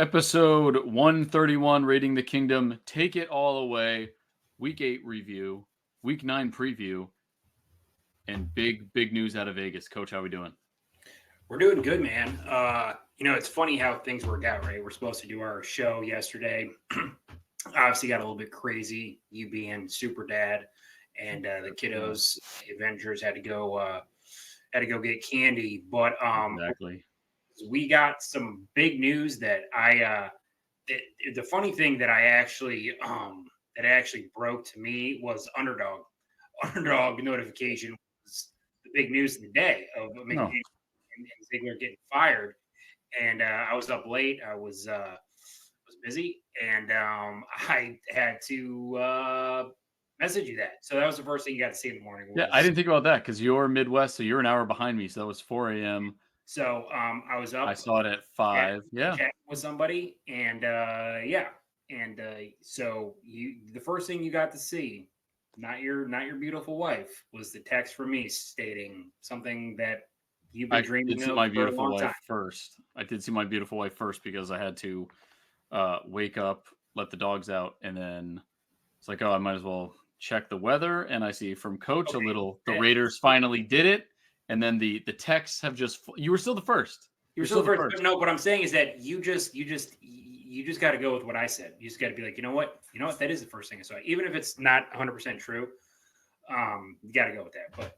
Episode 131, Rating the Kingdom. Take it all away. Week 8 review, Week 9 preview, and big news out of Vegas. Coach, how we doing? We're doing good, man. It's funny how things work out, right? We're supposed to do our show yesterday. Obviously got a little bit crazy, you being super dad, and the kiddos, Avengers, had to go get candy. But Exactly. we got some big news that the funny thing that I actually broke to me was underdog notification was the big news of the day of McDaniels and Ziegler getting fired. And I was up late. I was busy, and I had to message you that. So that was the first thing you got to see in the morning. Yeah, I didn't think about that because you're Midwest, so you're an hour behind me. So that was 4 a.m. So I was up. I saw it at 5. Chatting with somebody, and so the first thing you got to see, not your beautiful wife, was the text from me stating something that you've been dreaming of my for beautiful a long wife time. first. I did see my beautiful wife first because I had to wake up, let the dogs out, and then it's like, oh, I might as well check the weather. And I see from Coach the Raiders finally did it. And then the texts have you were still the first. You're still the first. No, what I'm saying is that you just got to go with what I said. You just got to be like, you know what? That is the first thing I saw. Even if it's not 100% true, you got to go with that. But,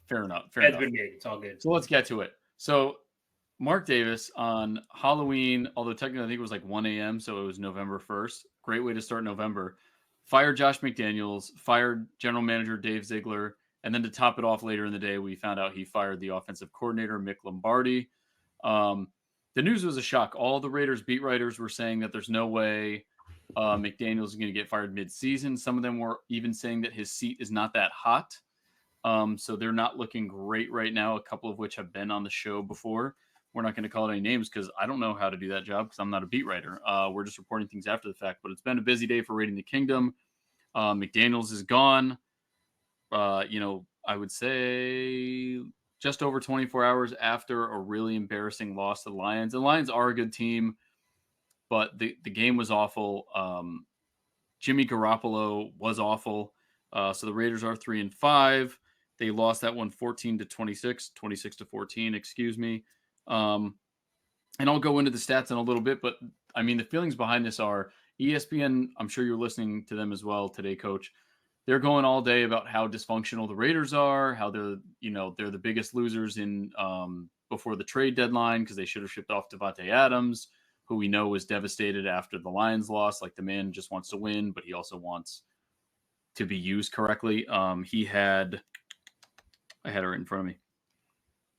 fair enough. It's been made. It's all good. So let's get to it. So Mark Davis on Halloween, although technically I think it was like 1 a.m., so it was November 1st. Great way to start November. Fired Josh McDaniels, fired general manager Dave Ziegler, and then to top it off later in the day, we found out he fired the offensive coordinator, Mick Lombardi. The news was a shock. All the Raiders beat writers were saying that there's no way McDaniels is going to get fired mid-season. Some of them were even saying that his seat is not that hot. So they're not looking great right now, a couple of which have been on the show before. We're not going to call it any names because I don't know how to do that job because I'm not a beat writer. We're just reporting things after the fact. But it's been a busy day for Raiding the Kingdom. McDaniels is gone. I would say just over 24 hours after a really embarrassing loss to the Lions. The Lions are a good team, but the game was awful. Jimmy Garoppolo was awful. So the Raiders are 3-5. They lost that one 14-26, 26-14, excuse me. And I'll go into the stats in a little bit, but I mean, the feelings behind this are ESPN. I'm sure you're listening to them as well today, Coach. They're going all day about how dysfunctional the Raiders are, how they're the biggest losers in before the trade deadline because they should have shipped off Devontae Adams, who we know was devastated after the Lions loss. Like the man just wants to win, but he also wants to be used correctly. I had it right in front of me.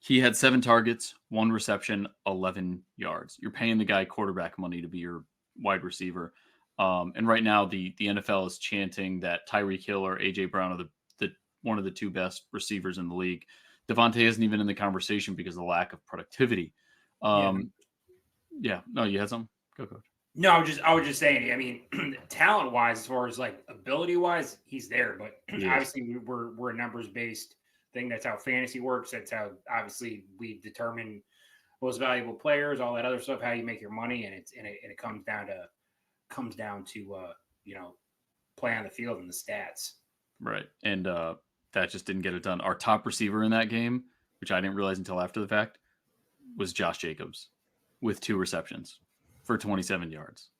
He had 7 targets, 1 reception, 11 yards. You're paying the guy quarterback money to be your wide receiver. And right now, the NFL is chanting that Tyreek Hill or A.J. Brown are the one of the 2 best receivers in the league. Devontae isn't even in the conversation because of the lack of productivity. No, you had something? Go, Coach. No, I was just saying. I mean, talent-wise, as far as like ability-wise, he's there. But obviously, we're a numbers-based thing. That's how fantasy works. That's how obviously we determine most valuable players, all that other stuff, how you make your money, and it comes down to play on the field and the stats. Right, and that just didn't get it done. Our top receiver in that game, which I didn't realize until after the fact, was Josh Jacobs with 2 receptions for 27 yards.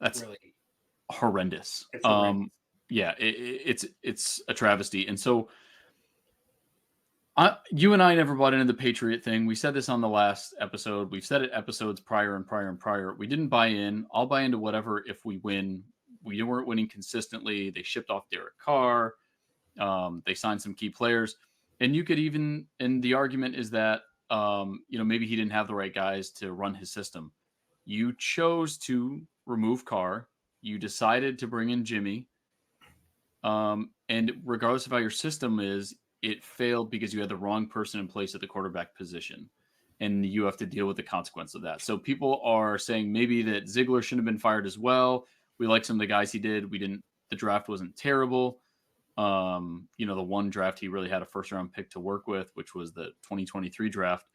That's really horrendous. It's horrendous. It's a travesty. And so you and I never bought into the Patriot thing. We said this on the last episode. We've said it episodes prior. We didn't buy in. I'll buy into whatever if we win. We weren't winning consistently. They shipped off Derek Carr. They signed some key players. And you could even, and the argument is that, maybe he didn't have the right guys to run his system. You chose to remove Carr. You decided to bring in Jimmy. And regardless of how your system is, it failed because you had the wrong person in place at the quarterback position. And you have to deal with the consequence of that. So people are saying maybe that Ziegler shouldn't have been fired as well. We like some of the guys he did. The draft wasn't terrible. The one draft he really had a first round pick to work with, which was the 2023 draft.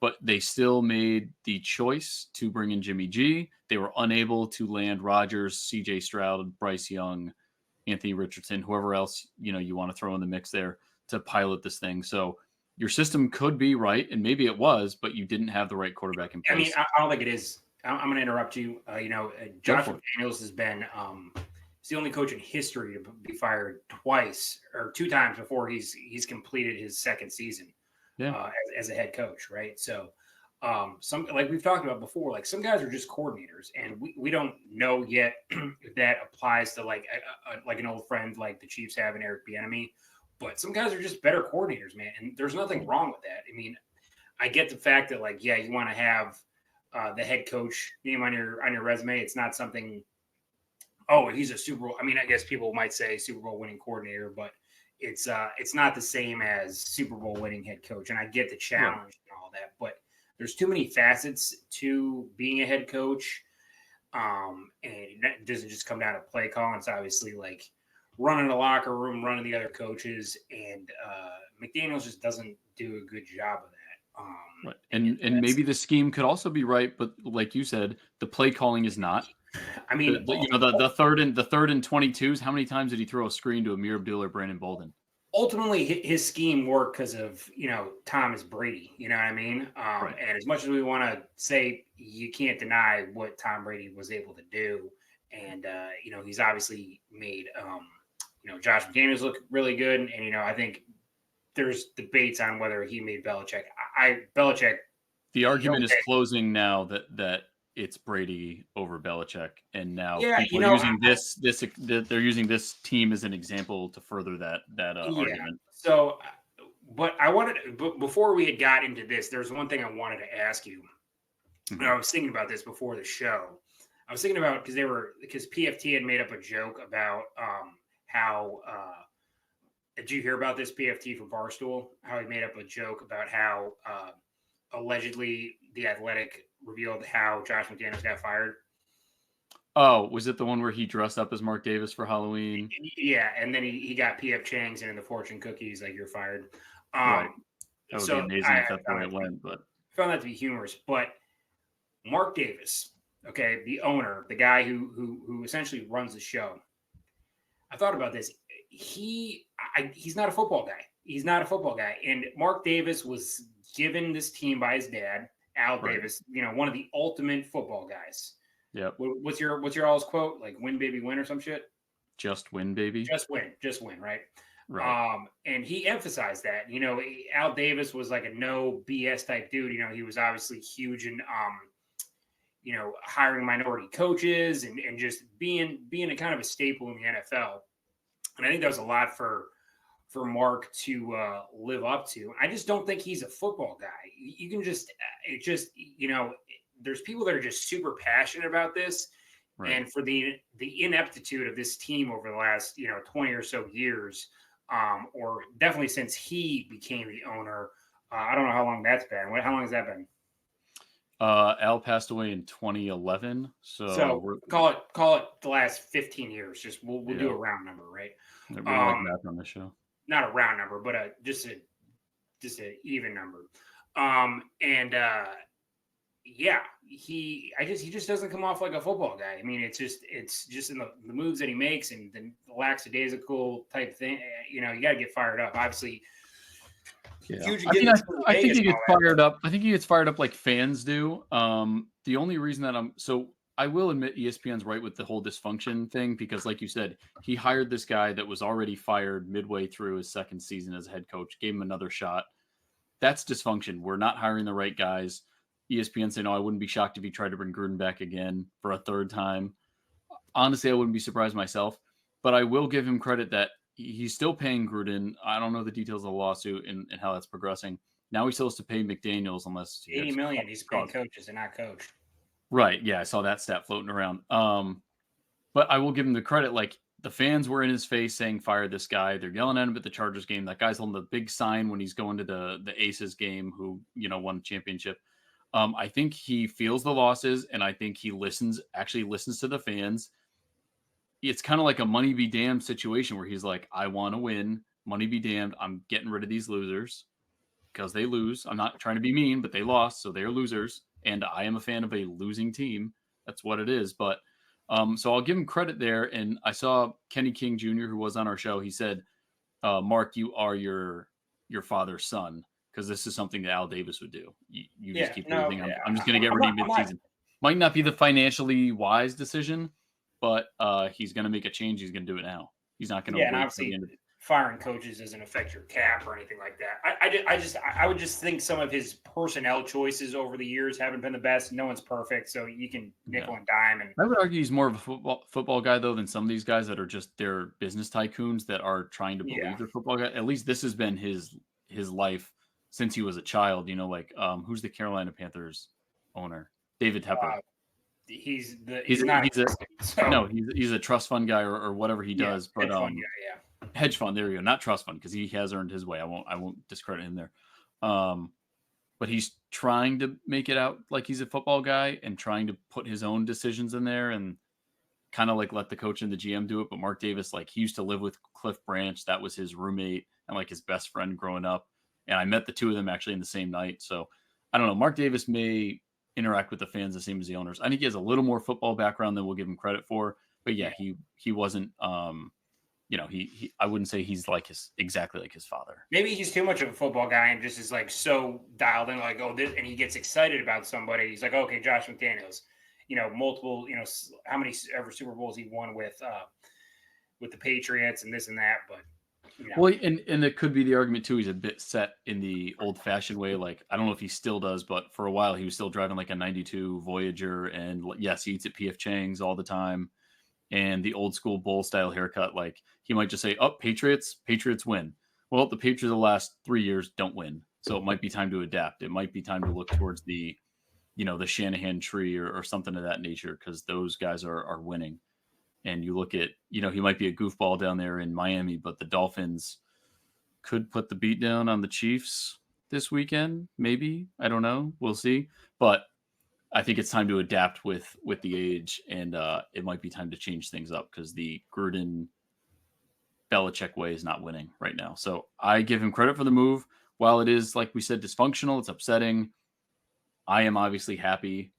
but they still made the choice to bring in Jimmy G. They were unable to land Rodgers, CJ Stroud, Bryce Young, Anthony Richardson, whoever else, you want to throw in the mix there to pilot this thing. So your system could be right, and maybe it was, but you didn't have the right quarterback in place. I mean, I don't think it is. I'm going to interrupt you. Josh McDaniels has been he's the only coach in history to be fired twice or 2 times before he's completed his second season as a head coach, right? So some, like we've talked about before, like some guys are just coordinators, and we don't know yet if that applies to like an old friend like the Chiefs have in Eric Bieniemy. But some guys are just better coordinators, man, and there's nothing wrong with that. I mean, I get the fact that like, yeah, you want to have the head coach name on your resume. It's not something. Oh, he's a Super Bowl. I mean, I guess people might say Super Bowl winning coordinator, but it's not the same as Super Bowl winning head coach. And I get the challenge and all that, but there's too many facets to being a head coach, and it doesn't just come down to play calling. It's obviously like running the locker room, running the other coaches, and McDaniels just doesn't do a good job of that. Right. And maybe the scheme could also be right, but like you said, the play calling is not. I mean, the third and 22s. How many times did he throw a screen to Amir Abdul or Brandon Bolden? Ultimately, his scheme worked because of Thomas Brady. You know what I mean? Right. And as much as we want to say, you can't deny what Tom Brady was able to do, and he's obviously made Josh McDaniels look really good, and I think there's debates on whether he made Belichick. Belichick. The argument is closing now that it's Brady over Belichick, and now people are using they're using this team as an example to further that argument. So, but before we had got into this, there's one thing I wanted to ask you. Mm-hmm. I was thinking about this before the show. I was thinking about because PFT had made up a joke about how. Did you hear about this, PFT from Barstool? How he made up a joke about how allegedly The Athletic revealed how Josh McDaniels got fired. Oh, was it the one where he dressed up as Mark Davis for Halloween? Yeah, and then he got P.F. Chang's and in the fortune cookies, like, you're fired. Right. That would be amazing if that's the way it went. But I found that to be humorous. But Mark Davis, okay, the owner, the guy who essentially runs the show, I thought about this. He's not a football guy. He's not a football guy. And Mark Davis was given this team by his dad, Al Davis, one of the ultimate football guys. Yep. What's your all's quote? Like, win, baby, win, or some shit? Just win, baby. Just win, right? Right. And he emphasized that. Al Davis was like a no BS type dude. He was obviously huge in hiring minority coaches and just being a kind of a staple in the NFL. And I think that was a lot for Mark to live up to. I just don't think he's a football guy. You can there's people that are just super passionate about this. Right. And for the ineptitude of this team over the last, 20 or so years, or definitely since he became the owner, I don't know how long that's been. How long has that been? Al passed away in 2011. So call it the last 15 years. Just we'll do a round number, right? We don't like math on the show. Not a round number, but just an even number. He just doesn't come off like a football guy. I mean, it's just in the moves that he makes and the lackadaisical type thing. You got to get fired up. Obviously. Yeah. I think he gets fired up. I think he gets fired up like fans do. The only reason that I will admit ESPN's right with the whole dysfunction thing, because like you said, he hired this guy that was already fired midway through his second season as a head coach, gave him another shot. That's dysfunction. We're not hiring the right guys. ESPN say, no, I wouldn't be shocked if he tried to bring Gruden back again for a third time. Honestly, I wouldn't be surprised myself, but I will give him credit that he's still paying Gruden. I don't know the details of the lawsuit and how that's progressing. Now he still has to pay McDaniels unless $80 million. He's paying coaches and not coach. Right. Yeah, I saw that stat floating around. But I will give him the credit. Like, the fans were in his face saying, fire this guy. They're yelling at him at the Chargers game. That guy's holding the big sign when he's going to the Aces game who, won the championship. I think he feels the losses, and I think he actually listens to the fans. It's kind of like a money be damned situation where he's like, I want to win. Money be damned. I'm getting rid of these losers. because they lose. I'm not trying to be mean, but they lost, so they're losers. And I am a fan of a losing team. That's what it is. But so I'll give him credit there. And I saw Kenny King Jr., who was on our show. He said, Mark, you are your father's son, because this is something that Al Davis would do. You just keep everything. I'm just going to get rid of you mid-season. Might not be the financially wise decision, but he's going to make a change. He's going to do it now. He's not going to wait till the end of it. Firing coaches doesn't affect your cap or anything like that. I would just think some of his personnel choices over the years haven't been the best. No one's perfect, so you can nickel and dime. And I would argue he's more of a football guy, though, than some of these guys that are just their business tycoons that are trying to believe they're football guy. At least this has been his life since he was a child. Like who's the Carolina Panthers owner? David Tepper. He's a trust fund guy or whatever he does. But hedge fund guy, hedge fund. There you go. Not trust fund, because he has earned his way. I won't discredit him there. But he's trying to make it out like he's a football guy and trying to put his own decisions in there and kind of like let the coach and the GM do it. But Mark Davis, like, he used to live with Cliff Branch. That was his roommate and like his best friend growing up. And I met the two of them actually in the same night. So I don't know. Mark Davis may interact with the fans the same as the owners. I think he has a little more football background than we'll give him credit for. But yeah, he wasn't. I wouldn't say he's like exactly like his father. Maybe he's too much of a football guy and just is like so dialed in, like, this, and he gets excited about somebody. He's like, okay, Josh McDaniels, multiple, how many ever Super Bowls he won with the Patriots and this and that. But well, and it could be the argument too. He's a bit set in the old-fashioned way. Like, I don't know if he still does, but for a while he was still driving like a '92 Voyager, and yes, he eats at PF Chang's all the time. And the old school bowl style haircut, like he might just say, Patriots win. Well, the Patriots the last 3 years don't win. So it might be time to adapt. It might be time to look towards the Shanahan tree or something of that nature, because those guys are winning. And you look at, he might be a goofball down there in Miami, but the Dolphins could put the beat down on the Chiefs this weekend. Maybe. I don't know. We'll see. But I think it's time to adapt with the age, and it might be time to change things up, because the Gruden Belichick way is not winning right now. So I give him credit for the move. While it is, like we said, dysfunctional, it's upsetting. I am obviously happy.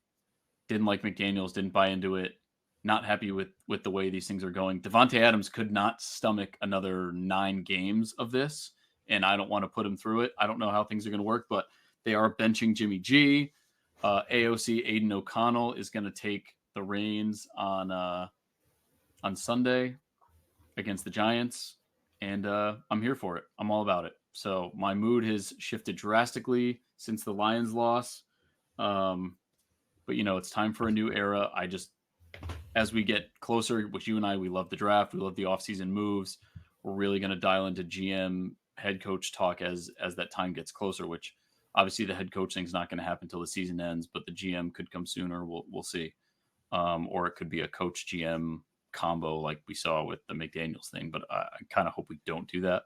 Didn't like McDaniels, didn't buy into it. Not happy with the way these things are going. Davante Adams could not stomach another 9 games of this, and I don't want to put him through it. I don't know how things are going to work, but they are benching Jimmy G. AOC Aiden O'Connell is going to take the reins on Sunday against the Giants, and I'm here for it. I'm all about it. So my mood has shifted drastically since the Lions loss. But it's time for a new era. As we get closer with you and I, we love the draft. We love the offseason moves. We're really going to dial into GM head coach talk as that time gets closer, which obviously the head coach thing is not going to happen until the season ends, but the GM could come sooner. We'll see. Or it could be a coach GM combo like we saw with the McDaniels thing, but I kind of hope we don't do that.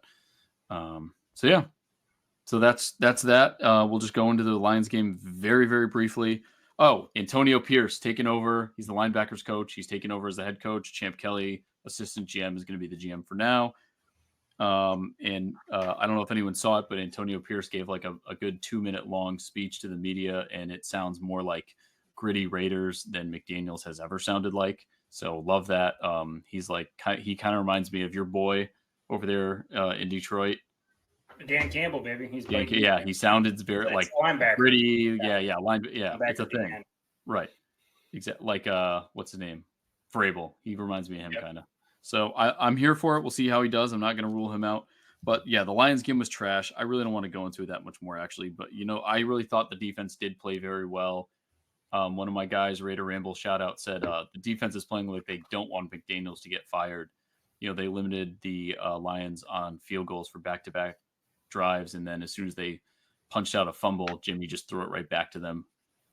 So that's that. We'll just go into the Lions game very, very briefly. Antonio Pierce taking over. He's the linebackers coach. He's taking over as the head coach. Champ Kelly, assistant GM, is going to be the GM for now. I don't know if anyone saw it, but Antonio Pierce gave like a good 2-minute long speech to the media, and it sounds more like gritty Raiders than McDaniels has ever sounded like. So love that. He kind of reminds me of your boy over there in Detroit. Dan Campbell, baby. He sounded very like linebacker. Gritty. It's a thing. Man. Right. Exactly. Like what's his name? Vrabel. He reminds me of him kind of. So I'm here for it. We'll see how he does. I'm not going to rule him out. But yeah, the Lions game was trash. I really don't want to go into it that much more, actually. But I really thought the defense did play very well. One of my guys, Raider Ramble shout out, said the defense is playing like they don't want McDaniels to get fired. They limited the Lions on field goals for back-to-back drives, and then as soon as they punched out a fumble, Jimmy just threw it right back to them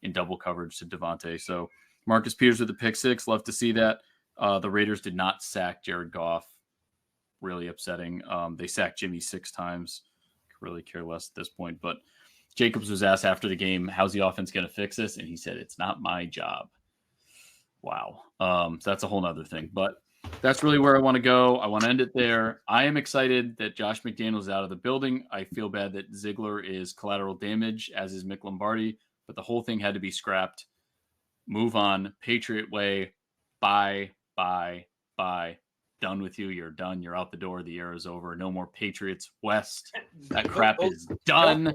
in double coverage to Davante. So Marcus Peters with the pick 6, love to see that. The Raiders did not sack Jared Goff, really upsetting. They sacked Jimmy 6 times. Could really care less at this point. But Jacobs was asked after the game, how's the offense going to fix this? And he said, it's not my job. Wow. So that's a whole nother thing. But That's really where I want to go. I want to end it there. I am excited that Josh McDaniels is out of the building. I feel bad that Ziegler is collateral damage, as is Mick Lombardi, but the whole thing had to be scrapped. Move on. Patriot Way. Bye. Done with you. You're done. You're out the door. The era is over. No more Patriots West. That crap is done.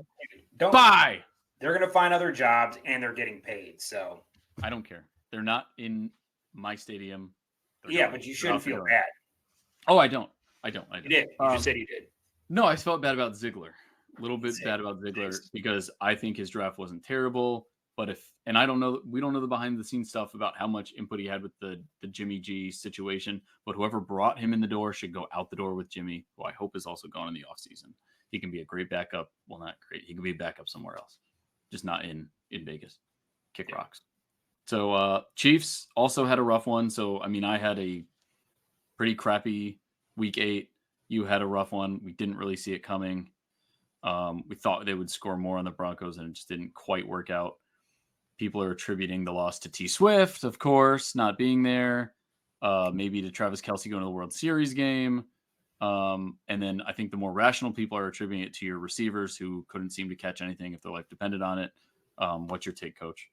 Bye. They're going to find other jobs and they're getting paid. So I don't care. They're not in my stadium. But you shouldn't feel bad. Oh, I don't. You did. You just said you did. No, I felt bad about Ziegler. A little bit bad about Ziegler because I think his draft wasn't terrible. But I don't know, we don't know the behind the scenes stuff about how much input he had with the Jimmy G situation. But whoever brought him in the door should go out the door with Jimmy, who I hope is also gone in the offseason. He can be a great backup. Well, not great. He can be a backup somewhere else, just not in Vegas. Kick rocks. So Chiefs also had a rough one. So, I mean, I had a pretty crappy week 8. You had a rough one. We didn't really see it coming. We thought they would score more on the Broncos, and it just didn't quite work out. People are attributing the loss to T. Swift, of course, not being there. Maybe to Travis Kelce going to the World Series game. And then I think the more rational people are attributing it to your receivers who couldn't seem to catch anything if their life depended on it. What's your take, Coach?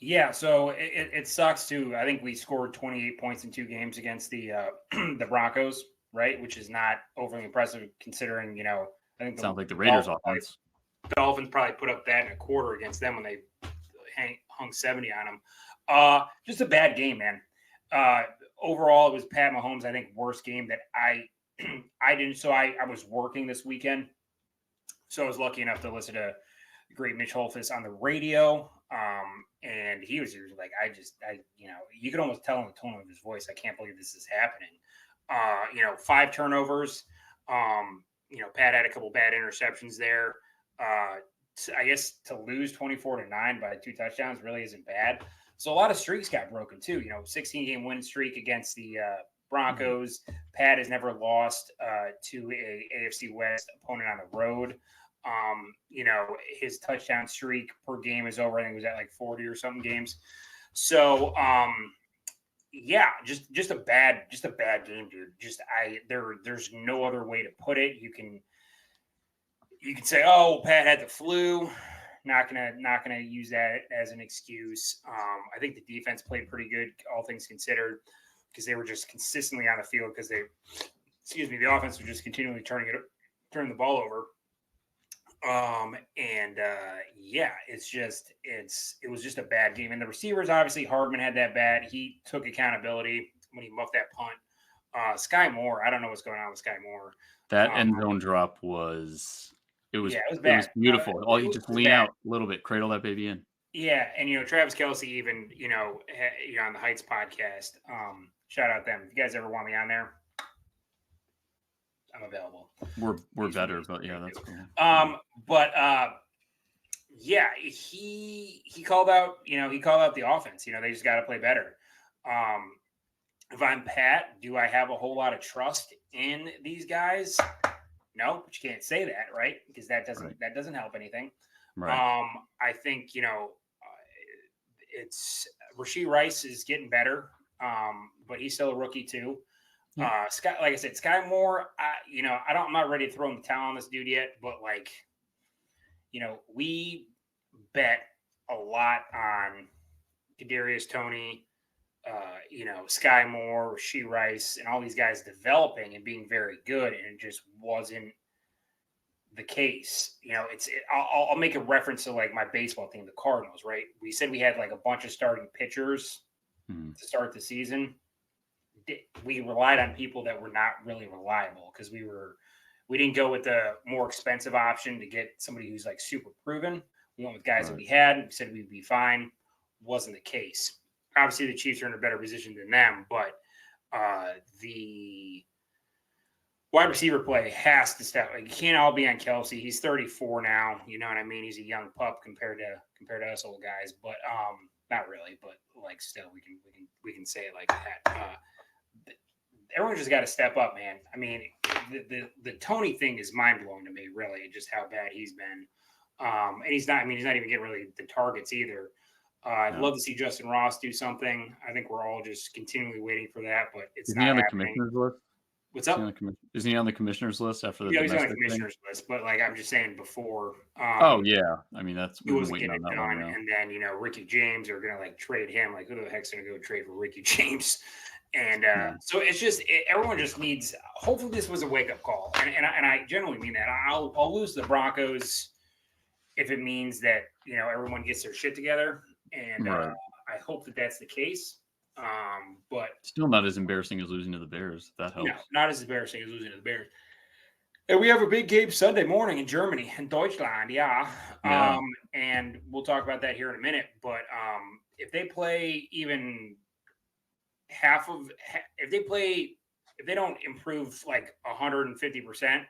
Yeah, so it sucks too. I think we scored 28 points in 2 games against the the Broncos, right? Which is not overly impressive considering, I think sounds like the Raiders offense. Dolphins probably put up that in a quarter against them when they hung 70 on them. Just a bad game, man. Overall, it was Pat Mahomes', I think, worst game that I didn't. So I was working this weekend, so I was lucky enough to listen to the great Mitch Holthus on the radio. And he was like, you could almost tell in the tone of his voice, I can't believe this is happening. 5 turnovers. Pat had a couple bad interceptions there. I guess to lose 24-9 by 2 touchdowns really isn't bad. So a lot of streaks got broken too. 16-game win streak against the Broncos. Mm-hmm. Pat has never lost to a AFC West opponent on the road. His touchdown streak per game is over. I think it was at like 40 or something games. So, just a bad game, dude. There's no other way to put it. You can say, oh, Pat had the flu. Not gonna use that as an excuse. I think the defense played pretty good, all things considered, because they were just consistently on the field because the offense was just continually turning the ball over. It was just a bad game. And the receivers, obviously, Hardman had that bad. He took accountability when he muffed that punt. Sky Moore, I don't know what's going on with Sky Moore. That end zone drop was bad. It was beautiful. You just lean out a little bit, cradle that baby in. Yeah, and Travis Kelce even, on the Heights podcast. Shout out them. If you guys ever want me on there, I'm available. We're better, but yeah, that's cool. He called out, the offense. They just got to play better. If I'm Pat, do I have a whole lot of trust in these guys? No, but you can't say that, right? Because that doesn't help anything. Right. I think it's Rashee Rice is getting better, but he's still a rookie too. Yeah. Like I said, Sky Moore, I'm not ready to throw in the towel on this dude yet, but we bet a lot on Kadarius Toney, Sky Moore, Rashee Rice, and all these guys developing and being very good, and it just wasn't the case. I'll make a reference to like my baseball team, the Cardinals, right? We said we had like a bunch of starting pitchers to start the season. We relied on people that were not really reliable because we didn't go with the more expensive option to get somebody who's like super proven. We went with guys that we had and said we'd be fine. Wasn't the case. Obviously, the Chiefs are in a better position than them, but the wide receiver play has to step. Like, you can't all be on Kelce. He's 34 now. You know what I mean? He's a young pup compared to us old guys, but not really. But like, still, we can say it like that. Everyone just got to step up, man. I mean, the Toney thing is mind blowing to me, really, just how bad he's been. And he's not even getting really the targets either. I'd Yeah. love to see Justin Ross do something. I think we're all just continually waiting for that, but it's Isn't not he on the happening. commissioner's list? What's up? Isn't he on the commissioner's list after the He's on the domestic thing? commissioner's list, but like I'm just saying before, Oh yeah, I mean he we've been wasn't waiting getting on it that one done. now. And then, Ricky James are going to like trade him. Like, who the heck's going to go trade for Ricky James? And Yeah. so it's just, everyone just needs, hopefully this was a wake up call. And I generally mean that. I'll lose the Broncos if it means that, everyone gets their shit together. And Right. I hope that that's the case. But Still not as embarrassing as losing to the Bears. If that helps. no, not as embarrassing as losing to the Bears. And we have a big game Sunday morning in Germany, in Deutschland, yeah. Yeah. And we'll talk about that here in a minute. But if they play even if they don't improve like 150%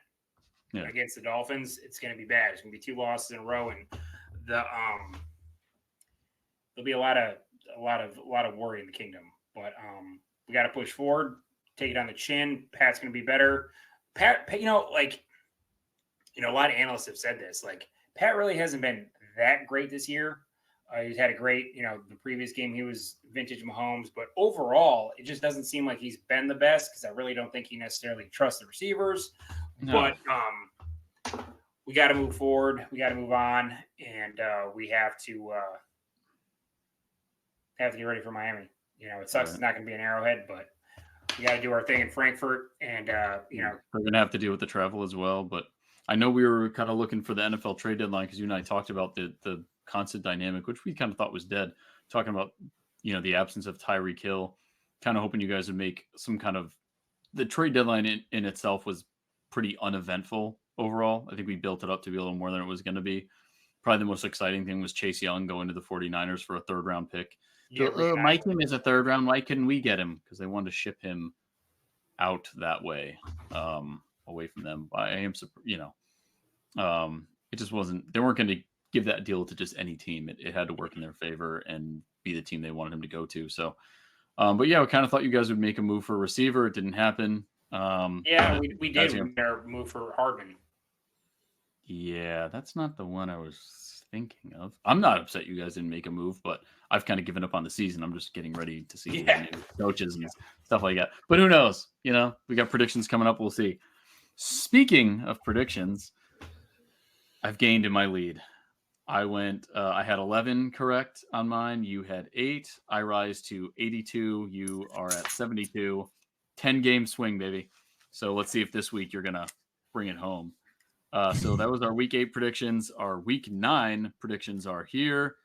against the Dolphins, it's going to be bad. It's going to be 2 losses in a row, and there'll be a lot of worry in the kingdom. But we got to push forward, take it on the chin. Pat's going to be better. Pat, a lot of analysts have said this. Like, Pat really hasn't been that great this year. He's had a great, the previous game he was vintage Mahomes, but overall, it just doesn't seem like he's been the best because I really don't think he necessarily trusts the receivers. No. But we got to move forward. We got to move on, and we have to get ready for Miami. It sucks. Right. It's not going to be an Arrowhead, but we got to do our thing in Frankfurt, and we're going to have to deal with the travel as well. But I know we were kind of looking for the NFL trade deadline because you and I talked about the constant dynamic, which we kind of thought was dead. Talking about the absence of Tyreek Hill, kind of hoping you guys would make some kind of the trade deadline in itself was pretty uneventful overall. I think we built it up to be a little more than it was going to be. Probably the most exciting thing was Chase Young going to the 49ers for a 3rd round pick. Yeah, so, my team is a 3rd round. Why couldn't we get him? Because they wanted to ship him out that way, away from them. I am, it just wasn't. They weren't going to give that deal to just any team. It had to work in their favor and be the team they wanted him to go to. So, but yeah, we kind of thought you guys would make a move for a receiver. It didn't happen. Yeah, we did. We made our move for Hardman. Yeah, that's not the one I was thinking of. I'm not upset you guys didn't make a move, but I've kind of given up on the season. I'm just getting ready to see new coaches and stuff like that. But who knows? We got predictions coming up. We'll see. Speaking of predictions, I've gained in my lead. I had 11 correct on mine. You had 8. I rise to 82. You are at 72. 10-game swing, baby. So let's see if this week you're going to bring it home. So that was our week 8 predictions. Our week 9 predictions are here.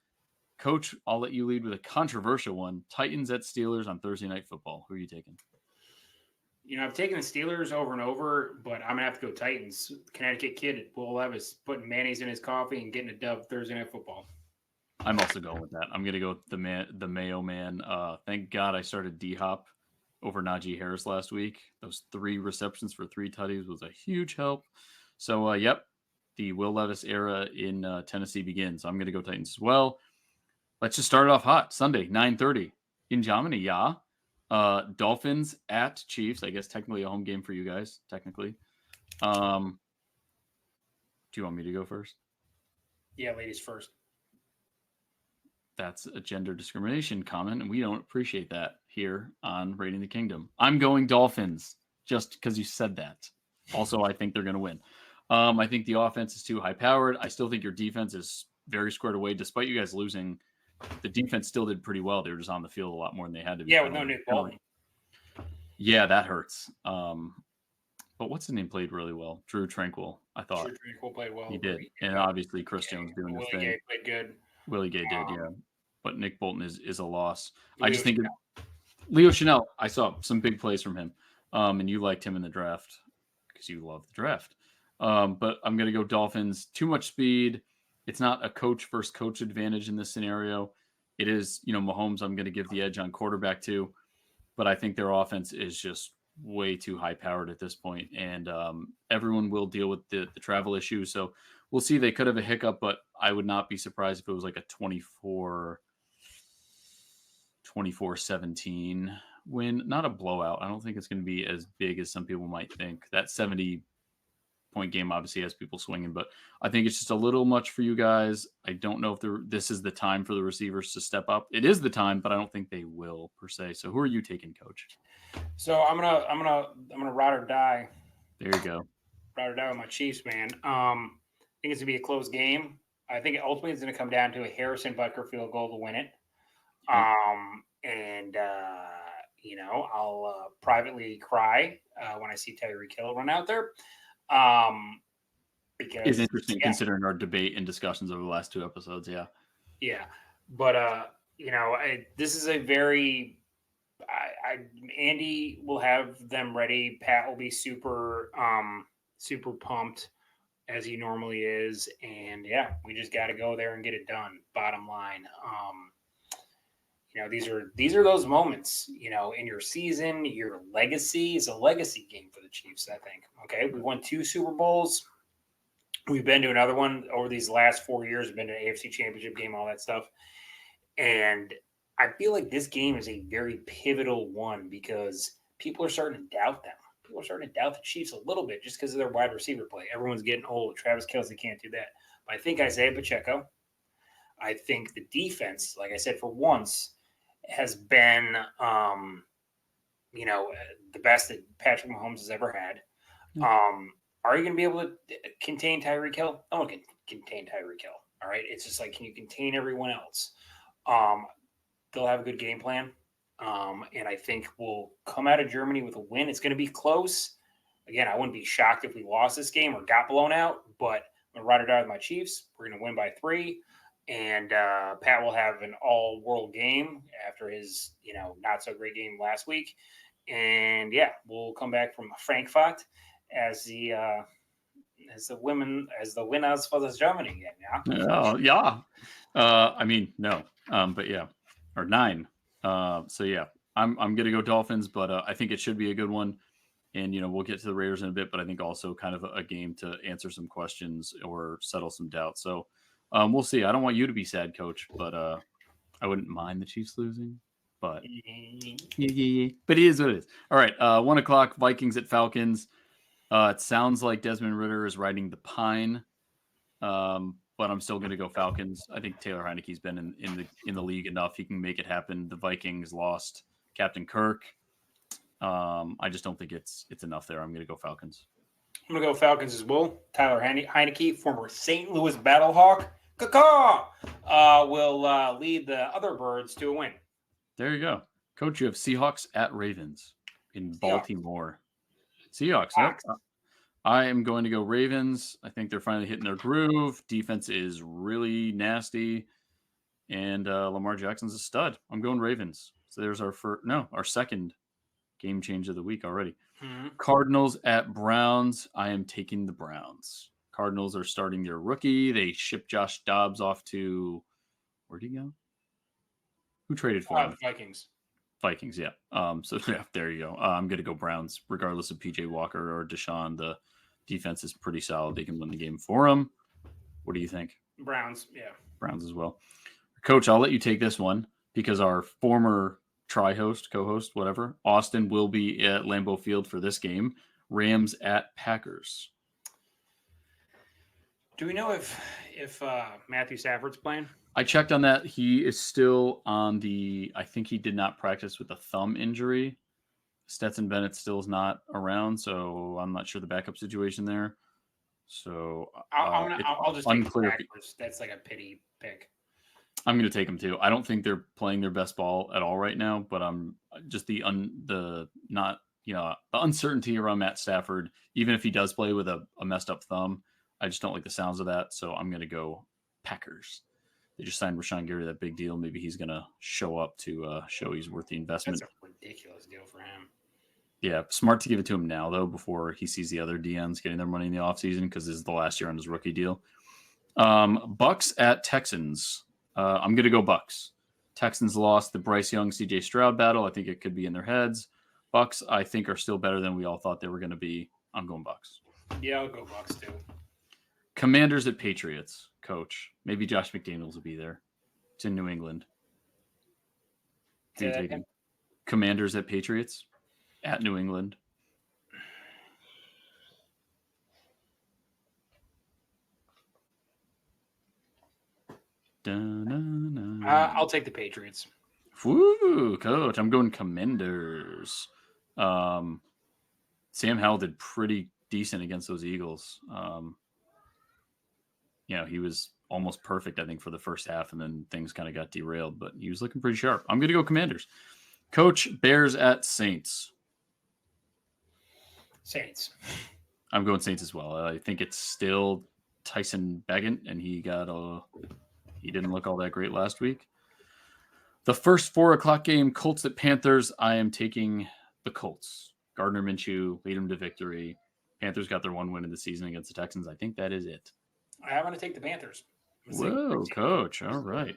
Coach, I'll let you lead with a controversial one. Titans at Steelers on Thursday Night Football. Who are you taking? I've taken the Steelers over and over, but I'm going to have to go Titans. Connecticut kid Will Levis putting mayonnaise in his coffee and getting a dub Thursday Night Football. I'm also going with that. I'm going to go with the Mayo man. Thank God I started D-Hop over Najee Harris last week. Those 3 receptions for 3 tutties was a huge help. So, yep, the Will Levis era in Tennessee begins. I'm going to go Titans as well. Let's just start it off hot. Sunday, 9:30 in Germany, yeah. Dolphins at Chiefs. I guess technically a home game for you guys, technically. Do you want me to go first? Yeah, ladies first. That's a gender discrimination comment, and we don't appreciate that here on Raiding the Kingdom. I'm going Dolphins just because you said that. Also, I think they're going to win. I think the offense is too high-powered. I still think your defense is very squared away. Despite you guys losing, the defense still did pretty well. They were just on the field a lot more than they had to be. Yeah, with no Nick Bolton. Yeah, that hurts. But what's the name played really well? Drew Tranquil, I thought. Drew Tranquil played well. He did. And obviously Chris Jones doing his thing. Willie Gay played good. Willie Gay did, yeah. But Nick Bolton is a loss. I just think Leo Chanel, I saw some big plays from him. And you liked him in the draft because you love the draft. But I'm going to go Dolphins. Too much speed. It's not a coach versus coach advantage in this scenario. It is, Mahomes, I'm going to give the edge on quarterback too. But I think their offense is just way too high-powered at this point. And everyone will deal with the travel issue. So we'll see. They could have a hiccup, but I would not be surprised if it was like a 24-17 win. Not a blowout. I don't think it's going to be as big as some people might think. That 70 point game obviously has people swinging, but I think it's just a little much for you guys. I don't know if this is the time for the receivers to step up. It is the time, but I don't think they will per se. So who are you taking, Coach? So I'm gonna ride or die. There you go. Ride or die with my Chiefs, man. I think it's gonna be a close game. I think ultimately it's gonna come down to a Harrison Butker field goal to win it. I'll privately cry when I see Tyreek Hill run out there. Because it's interesting considering our debate and discussions over the last 2 episodes. Yeah. But this is a very Andy will have them ready. Pat will be super pumped as he normally is. And yeah, we just got to go there and get it done. Bottom line. These are those moments, in your season. Your legacy is a legacy game for the Chiefs, I think. Okay, we won 2 Super Bowls. We've been to another one over these last 4 years. We've been to an AFC Championship game, all that stuff. And I feel like this game is a very pivotal one because people are starting to doubt them. People are starting to doubt the Chiefs a little bit just because of their wide receiver play. Everyone's getting old. Travis Kelce can't do that. But I think Isaiah Pacheco, I think the defense, like I said, for once, has been, the best that Patrick Mahomes has ever had. Are you going to be able to contain Tyreek Hill? No one can contain Tyreek Hill. All right. It's just like, can you contain everyone else? They'll have a good game plan. And I think we'll come out of Germany with a win. It's going to be close. Again, I wouldn't be shocked if we lost this game or got blown out, but I'm going to ride or die with my Chiefs. We're going to win by 3. And Pat will have an all-world game after his, not so great game last week. And yeah, we'll come back from Frankfurt as the winners for this Germany game. Yeah. Oh yeah. I mean no. But yeah, or 9. So yeah, I'm gonna go Dolphins, but I think it should be a good one. And we'll get to the Raiders in a bit, but I think also kind of a game to answer some questions or settle some doubts. So we'll see. I don't want you to be sad, Coach, but I wouldn't mind the Chiefs losing. But yeah. But it is what it is. All right, 1 o'clock, Vikings at Falcons. It sounds like Desmond Ridder is riding the pine, but I'm still going to go Falcons. I think Taylor Heineke's been in the league enough; he can make it happen. The Vikings lost Captain Kirk. I just don't think it's enough there. I'm going to go Falcons. I'm going to go Falcons as well. Tyler Heineke, former St. Louis Battlehawk, will lead the other birds to a win. There you go. Coach, you have Seahawks at Ravens in Baltimore. Seahawks. Yep. I am going to go Ravens. I think they're finally hitting their groove. Defense is really nasty. And Lamar Jackson's a stud. I'm going Ravens. So there's our second game change of the week already. Mm-hmm. Cardinals at Browns. I am taking the Browns. Cardinals are starting their rookie. They shipped Josh Dobbs off to, where'd he go? Who traded for him? Vikings, yeah. So yeah, there you go. I'm going to go Browns, regardless of PJ Walker or Deshaun. The defense is pretty solid. They can win the game for them. What do you think? Browns, yeah. Browns as well. Coach, I'll let you take this one because our former co-host, whatever, Austin will be at Lambeau Field for this game. Rams at Packers. Do we know if Matthew Stafford's playing? I checked on that. He is still on I think he did not practice with a thumb injury. Stetson Bennett still is not around, so I'm not sure the backup situation there. So I'll just take the Packers. That's like a pity pick. I'm going to take them too. I don't think they're playing their best ball at all right now, but I'm just the uncertainty around Matt Stafford. Even if he does play with a messed up thumb, I just don't like the sounds of that. So I'm going to go Packers. They just signed Rashawn Gary, that big deal. Maybe he's going to show up to show he's worth the investment. That's a ridiculous deal for him. Yeah, smart to give it to him now, though, before he sees the other DNs getting their money in the offseason because this is the last year on his rookie deal. Bucks at Texans. I'm going to go Bucks. Texans lost the Bryce Young, CJ Stroud battle. I think it could be in their heads. Bucks, I think, are still better than we all thought they were going to be. I'm going Bucks. Yeah, I'll go Bucks, too. Commanders at Patriots. Coach. Maybe Josh McDaniels will be there. It's in New England. Commanders at Patriots at New England. I'll take the Patriots. Woo, coach. I'm going Commanders. Sam Howell did pretty decent against those Eagles. He was almost perfect, I think, for the first half, and then things kind of got derailed, but he was looking pretty sharp. I'm going to go Commanders. Coach, Bears at Saints. Saints. I'm going Saints as well. I think it's still Tyson Bagent, and he didn't look all that great last week. The first 4:00 game, Colts at Panthers. I am taking the Colts. Gardner Minshew lead them to victory. Panthers got their one win in the season against the Texans. I think that is it. I'm going to take the Panthers. Whoa, coach. All right.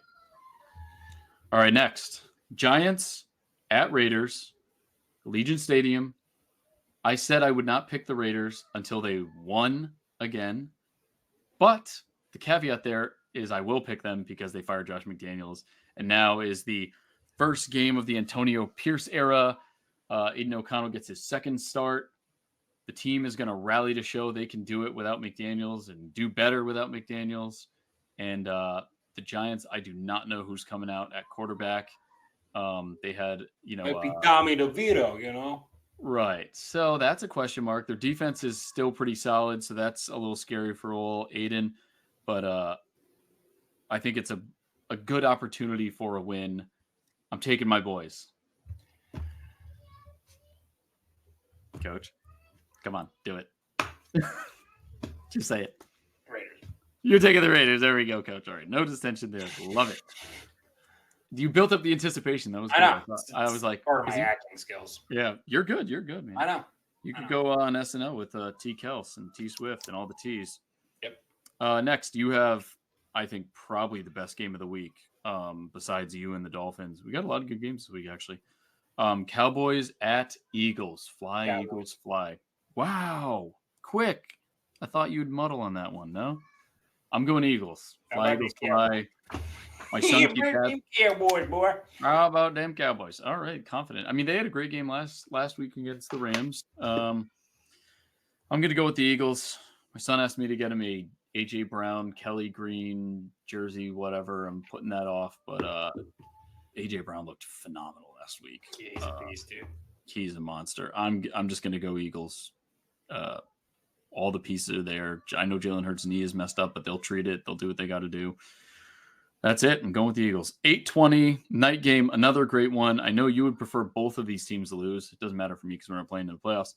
All right, next. Giants at Raiders, Allegiant Stadium. I said I would not pick the Raiders until they won again. But the caveat there is I will pick them because they fired Josh McDaniels. And now is the first game of the Antonio Pierce era. Aiden O'Connell gets his second start. The team is going to rally to show they can do it without McDaniels and do better without McDaniels. And the Giants, I do not know who's coming out at quarterback. They had, might be Tommy DeVito, Right. So that's a question mark. Their defense is still pretty solid, so that's a little scary for old Aiden. But I think it's a good opportunity for a win. I'm taking my boys. Coach, come on, do it. Just say it. Raiders. You're taking the Raiders. There we go, Coach. All right, no dissension there. Love it. You built up the anticipation. That was good. I know. I was like, part of my acting skills. Yeah, you're good. You're good, man. I know. You could go on SNL with T. Kels and T. Swift and all the T's. Yep. Next, you have, I think, probably the best game of the week besides you and the Dolphins. We got a lot of good games this week, actually. Cowboys at Eagles. Fly, Cowboys. Eagles, fly. Wow. Quick. I thought you'd muddle on that one, no? I'm going Eagles. Fly, Eagles, fly. My son keeps Cowboys, boy. How about them Cowboys? All right, confident. I mean, they had a great game last week against the Rams. I'm going to go with the Eagles. My son asked me to get him a A.J. Brown, Kelly Green jersey, whatever. I'm putting that off, but A.J. Brown looked phenomenal last week. Yeah, he's a beast, dude. He's a monster. I'm just going to go Eagles. All the pieces are there. I know Jalen Hurts' knee is messed up, but they'll treat it. They'll do what they got to do. That's it. I'm going with the Eagles. 8:20 night game. Another great one. I know you would prefer both of these teams to lose. It doesn't matter for me because we're not playing in the playoffs.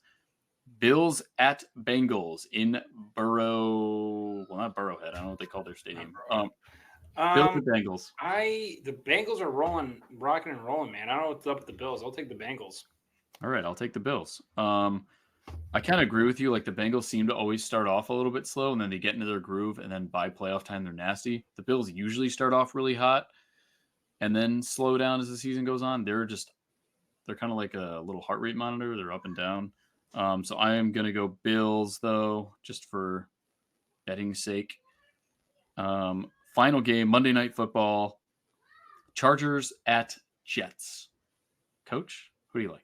Bills at Bengals in not Burrowhead. I don't know what they call their stadium. Bills at Bengals. The Bengals are rocking and rolling, man. I don't know what's up with the Bills. I'll take the Bengals. All right, I'll take the Bills. I kind of agree with you. Like the Bengals seem to always start off a little bit slow and then they get into their groove and then by playoff time, they're nasty. The Bills usually start off really hot and then slow down as the season goes on. They're kind of like a little heart rate monitor. They're up and down. So I am going to go Bills though, just for betting's sake. Final game, Monday Night Football, Chargers at Jets. Coach, who do you like?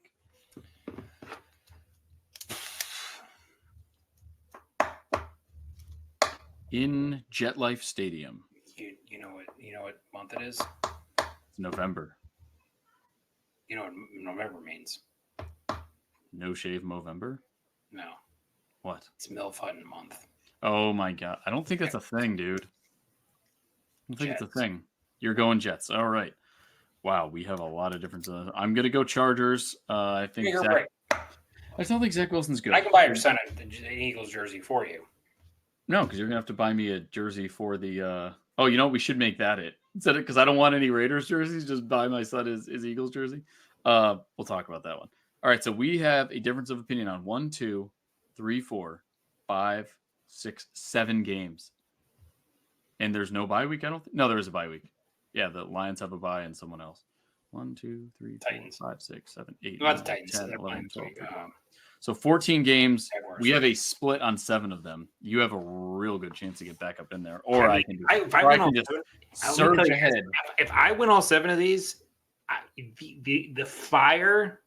In Jet Life Stadium. You know what month it is? It's November. You know what November means? No Shave Movember? No. What? It's MILF Hunting month. Oh my God. I don't think that's a thing, dude. I don't think it's a thing. You're going Jets. All right. Wow, we have a lot of differences. I'm going to go Chargers. I think Zach. I don't think Zach Wilson's good. I can buy your son an Eagles jersey for you. No, because you're gonna have to buy me a jersey for the. Oh, you know what? We should make that it instead of because I don't want any Raiders jerseys. Just buy my son his Eagles jersey. We'll talk about that one. All right, so we have a difference of opinion on 1, 2, 3, 4, 5, 6, 7 games, and there's no bye week. I don't think. No, there is a bye week. Yeah, the Lions have a bye and someone else. 1, 2, 3, 4, 5, 6, 7, 8. Not the Titans. 10, 11, 12, Jaguars. So 14 games. We have a split on 7 of them. You have a real good chance to get back up in there. Or I can just surge ahead. If I win all 7 of these, the fire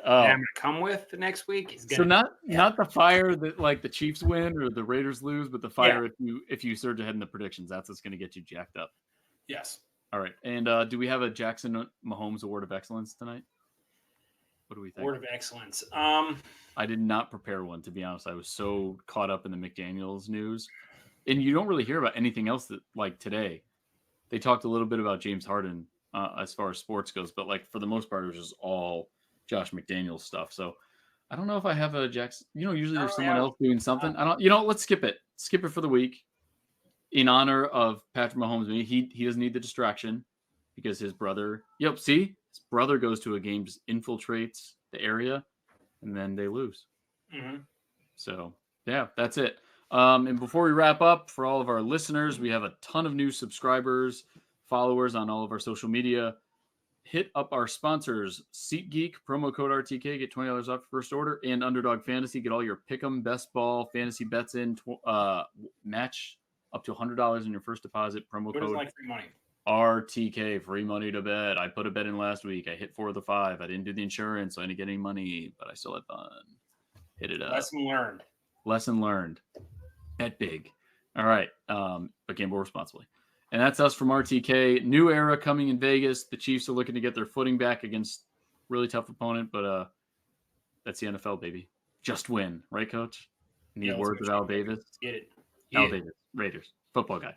that I'm going to come with the next week is going to... So not the fire that like the Chiefs win or the Raiders lose, but the fire if you surge ahead in the predictions. That's what's going to get you jacked up. Yes. All right. And do we have a Jackson Mahomes Award of Excellence tonight? What do we think? Word of excellence. I did not prepare one, to be honest. I was so caught up in the McDaniels news. And you don't really hear about anything else that, like today. They talked a little bit about James Harden as far as sports goes, but like for the most part, it was just all Josh McDaniels stuff. So I don't know if I have a Jackson. Usually there's someone else doing something. I don't. Let's skip it. Skip it for the week in honor of Patrick Mahomes. He doesn't need the distraction because his brother. Yep. See, his brother goes to a game, just infiltrates the area, and then they lose. Mm-hmm. So yeah, that's it. And before we wrap up, for all of our listeners, we have a ton of new subscribers, followers on all of our social media. Hit up our sponsors, SeatGeek, promo code RTK, get $20 off your first order, and Underdog Fantasy, get all your pick'em, best ball, fantasy bets in, match up to $100 in your first deposit, promo What is code like free money? RTK, free money to bet. I put a bet in last week. I hit 4 of the 5. I didn't do the insurance, so I didn't get any money, but I still had fun. Hit it up. Lesson learned. Bet big. All right. But gamble responsibly. And that's us from RTK. New era coming in Vegas. The Chiefs are looking to get their footing back against really tough opponent, but that's the NFL, baby. Just win, right, Coach? Need words of Al Davis? Get it. Al Davis, Raiders, football guy.